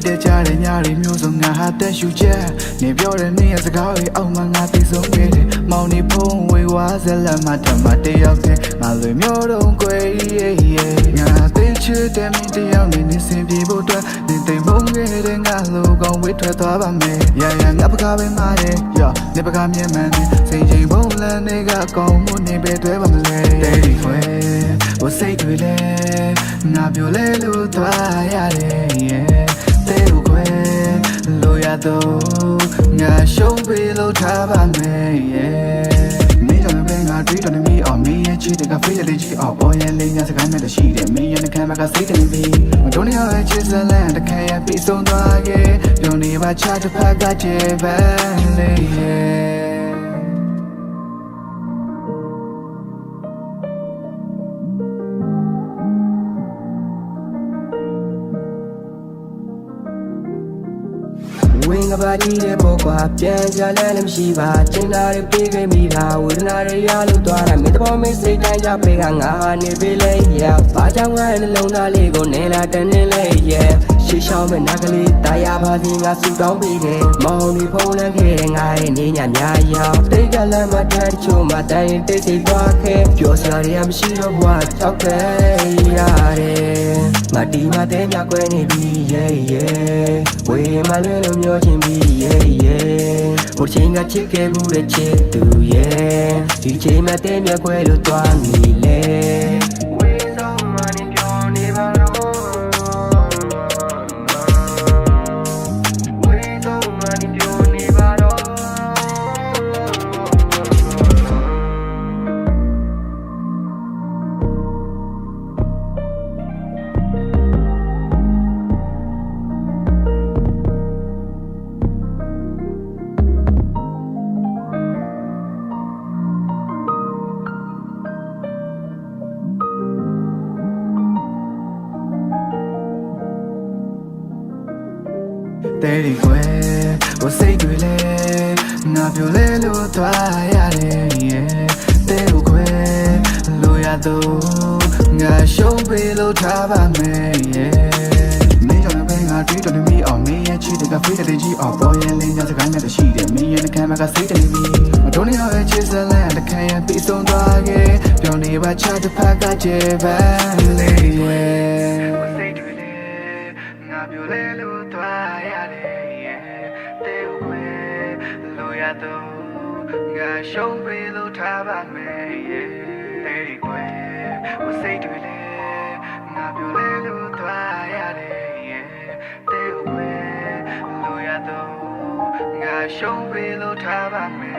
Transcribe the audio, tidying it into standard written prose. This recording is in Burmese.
တဲ့ကြတဲ့ညတွေမျိုးစုံငါဟာတက်ရှူချက်နေပြောတဲ့နေ့စကားတွေအောက်မှာငါသိဆုံးခဲ့တယ်မောင်နေဖုံးဝေဝါဇလက်မှထမတယောက်တည်းငါလွေမျိုးတော့ကွယ်ငါသိချစ်တဲ့မင်းတယောက်နေစင်ပြေဖို့အတွက်နေသိမုန်းခဲ့တဲ့ငါလိုကောင်းဝေးထွက်သွားပါမယ်ရရငါပကားပဲမာတယ်နေပကားမြဲမှန်တယ်စိတ်ချိန်ပုံလန်တွေကကောင်းမှုနေပဲတွဲပါမလဲတဲ့ခွဲဟိုစိတ်တွေလဲငါပြောလဲလို့သွားရတယ်တဲ့ခွဲလိုရတော့ငါရှုံးပေးလို့ထားပါမယ်မေးတော့လည်းငါတွေးတော့နေမိအောင်မင်းရဲ့ချစ်တဲ့ကဖေးလေးကြီးအောင်ပေါ်ရင်လေးညစကားနဲ့ရှိတယ်မင်းရဲ့နှခမ်းမှာကစိတ်တယ်ပြီမတော်နေရဲ့ချစ်စလန်တခါရပြီးဆုံးသွားခဲ့ပြောနေပါချတစ်ဖက်ကချေပန်းလေးဝင်းကပါတီးတဲ့ပေါ်ကွာပြန်ကြလဲလည်းမရှိပါကျင်လာတွေပြေးခဲ့မိတာဝေဒနာတွေရလို့သွားတာမင်းတော်မင်းစိတ်တိုင်းကြပေးကငါနေပေးလဲရဲ့ဘာကြောင့်ငါရဲ့နှလုံးသားလေးကိုနေလာတနေလဲရဲ့ရှေ့ရှောင်းမဲ့နာကလေးတာယာပါစီငါဆူတောင်းပေးတယ်မောင်ဒီဖုံးလန်းခဲ့တဲ့ငါရဲ့နေညများရောက်တိတ်ကလမ်းမတန်းချို့မှာတိုင်တိတ်စိတ်သွားခဲ့ပြောစရာတွေမရှိတော့ဘွားချောက်ခဲရတယ်ငါတီမတဲ့မြကွဲနေပြီဝေးမလွဲလို့မျောချင်ပြီဟိုချိန်ကချစ်ခဲ့မှုတဲ့ချစ်သူဒီချိန်မှတဲ့မြကွဲလို့သွားမိလေဝေးဆုံးမနေပြောနေပါတော့တဲ့ခွဲဟိုစိတ်တွေလဲငါပြောလဲလို့သွားရတယ်တဲ့ခွဲလိုရတော့ငါရှုံးပေးလို့ထားပါမယ်မင်းကြောင့်လည်းငါတွေးတော့နေမိအောင်မင်းရဲ့ချစ်တဲ့ကဖေးတဲ့ကြီးအောင်ပေါ်ရင်လေးညစကားနဲ့ရှိတယ်မင်းရဲ့နှခမ်းမှာကစိတ်တယ်ပြီမတော်နေရဲ့ချစ်စလန်တခါရပြီးဆုံးသွားခဲ့ပြောနေပါချတစ်ဖက်ကချေပန်းလေးစိတ်တွေလဲငါပြောလဲလို့သွားရတယ်တဲ့ခွဲလိုရတော့ငါရှုံးပေးလို့ထားပါမယ်တဲ့ခွဲဟိုစိတ်တွေလဲငါပြောလဲလို့သွားရတယ်တဲ့ခွဲလိုရတော့ငါရှုံးပေးလို့ထားပါမယ်